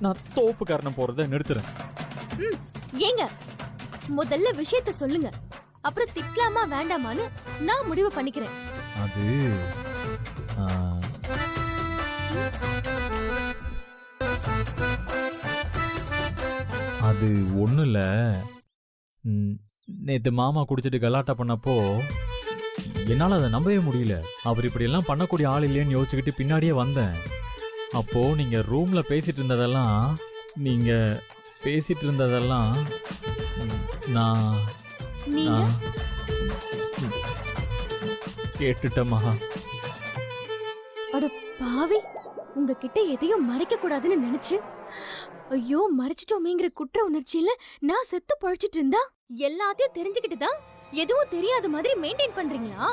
நான் தோப்புக்காரனை போறதை நிறுத்துறேன். ஏங்க முதல்ல விஷயத்த சொல்லுங்க, அப்புறம் திட்டலாமா வேண்டாமான்னு நான் முடிவு பண்ணிக்கிறேன். அது அது ஒண்ணும் இல்ல. நேத்து மாமா குடிச்சிட்டு கலாட்டா பண்ணப்போ என்னால அதை நம்பவே முடியல. அவர் இப்படி எல்லாம் பண்ணக்கூடிய ஆள் இல்லையேன்னு யோசிச்சுக்கிட்டு பின்னாடியே வந்தேன். அப்போ நீங்க ரூம்ல பேசிட்டு இருந்ததெல்லாம் நான் கேட்டுட்டேம்மா. அட பாவி, உங்ககிட்ட எதையும் மறைக்க கூடாதுன்னு நினைச்சு ஐயோ மறைச்சிட்டோமேங்கிற குற்ற உணர்ச்சியில நான் செத்து பழிச்சிட்டு இருந்தா எல்லாத்தையும் தெரிஞ்சுக்கிட்டு தான் எதுவும் தெரியாத மாதிரி மெயின்டைன் பண்றீங்களா?